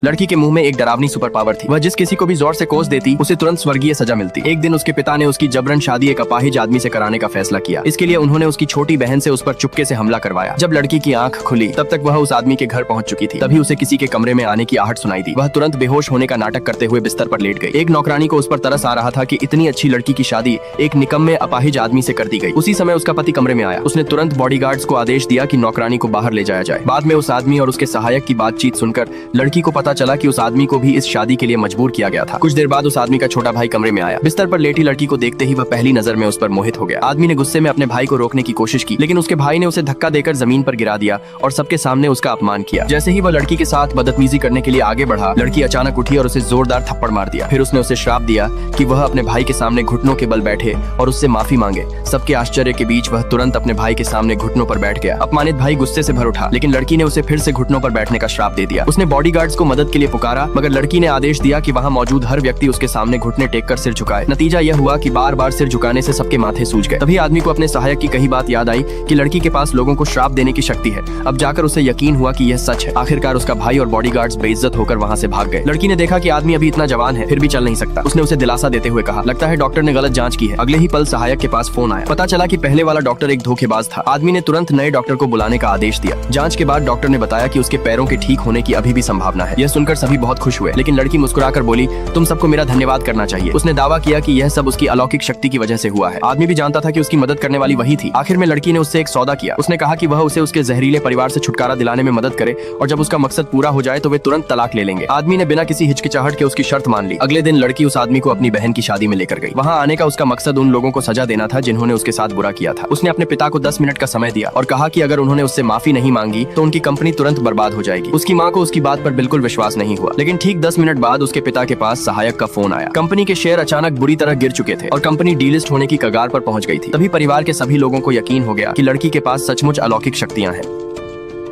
लड़की के मुंह में एक डरावनी सुपर पावर थी। वह जिस किसी को भी जोर से कोस देती उसे तुरंत स्वर्गीय सजा मिलती। एक दिन उसके पिता ने उसकी जबरन शादी एक अपाहिज आदमी से कराने का फैसला किया। इसके लिए उन्होंने उसकी छोटी बहन से उस पर चुपके से हमला करवाया। जब लड़की की आंख खुली तब तक वह उस आदमी के घर पहुंच चुकी थी। तभी उसे किसी के कमरे में आने की आहट सुनाई दी। वह तुरंत बेहोश होने का नाटक करते हुए बिस्तर पर लेट गई। एक नौकरानी को उस पर तरस आ रहा था कि इतनी अच्छी लड़की की शादी एक निकम्मे अपाहिज आदमी से कर दी गई। उसी समय उसका पति कमरे में आया। उसने तुरंत बॉडीगार्ड्स को आदेश दिया कि नौकरानी को बाहर ले जाया जाए। बाद में उस आदमी और उसके सहायक की बातचीत सुनकर लड़की को पता चला कि उस आदमी को भी इस शादी के लिए मजबूर किया गया था। कुछ देर बाद उस आदमी का छोटा भाई कमरे में आया। बिस्तर पर लेटी लड़की को देखते ही वह पहली नजर में उस पर मोहित हो गया। आदमी ने गुस्से में अपने भाई को रोकने की कोशिश की, लेकिन उसके भाई ने उसे धक्का देकर जमीन पर गिरा दिया और सबके सामने उसका अपमान किया। जैसे ही वह लड़की के साथ बदतमीजी करने के लिए आगे बढ़ा, लड़की अचानक उठी और उसे जोरदार थप्पड़ मार दिया। फिर उसने उसे श्राप दिया कि वह अपने भाई के सामने घुटनों के बल बैठे और उससे माफी मांगे। सबके आश्चर्य के बीच वह तुरंत अपने भाई के सामने घुटनों पर बैठ गया। अपमानित भाई गुस्से से भर उठा, लेकिन लड़की ने उसे फिर से घुटनों पर बैठने का श्राप दे दिया। उसने बॉडीगार्ड्स को मदद के लिए पुकारा, मगर लड़की ने आदेश दिया कि वहां मौजूद हर व्यक्ति उसके सामने घुटने टेककर सिर झुकाए। नतीजा यह हुआ कि बार बार सिर झुकाने से सबके माथे सूज गए। तभी आदमी को अपने सहायक की कही बात याद आई कि लड़की के पास लोगों को श्राप देने की शक्ति है। अब जाकर उसे यकीन हुआ कि यह सच है। आखिरकार उसका भाई और बॉडीगार्ड्स बेइज्जत होकर वहां से भाग गए। लड़की ने देखा कि आदमी अभी इतना जवान है, फिर भी चल नहीं सकता। उसने उसे दिलासा देते हुए कहा, लगता है डॉक्टर ने गलत जांच की है। अगले ही पल सहायक के पास फोन आया। पता चला कि पहले वाला डॉक्टर एक धोखेबाज था। आदमी ने तुरंत नए डॉक्टर को बुलाने का आदेश दिया। जांच के बाद डॉक्टर ने बताया कि उसके पैरों के ठीक होने की अभी भी संभावना है। यह सुनकर सभी बहुत खुश हुए, लेकिन लड़की मुस्कुराकर बोली, तुम सबको मेरा धन्यवाद करना चाहिए। उसने दावा किया कि यह सब उसकी अलौकिक शक्ति की वजह से हुआ है। आदमी भी जानता था कि उसकी मदद करने वाली वही थी। आखिर में लड़की ने उससे एक सौदा किया। उसने कहा कि वह उसे उसके जहरीले परिवार से छुटकारा दिलाने में मदद करे और जब उसका मकसद पूरा हो जाए तो वे तुरंत तलाक ले लेंगे। आदमी ने बिना किसी हिचकिचाहट के उसकी शर्त मान ली। अगले दिन लड़की उस आदमी को अपनी बहन की शादी में लेकर गई। वहाँ आने का उसका मकसद उन लोगों को सजा देना था जिन्होंने उसके साथ बुरा किया था। उसने अपने पिता को 10 मिनट का समय दिया और कहा कि अगर उन्होंने उससे माफी नहीं मांगी तो उनकी कंपनी तुरंत बर्बाद हो जाएगी। उसकी माँ को उसकी बात पर बिल्कुल विश्वास नहीं हुआ, लेकिन ठीक 10 मिनट बाद उसके पिता के पास सहायक का फोन आया। कंपनी के शेयर अचानक बुरी तरह गिर चुके थे और कंपनी डीलिस्ट होने की कगार पर पहुंच गई थी। तभी परिवार के सभी लोगों को यकीन हो गया कि लड़की के पास सचमुच अलौकिक शक्तियां हैं।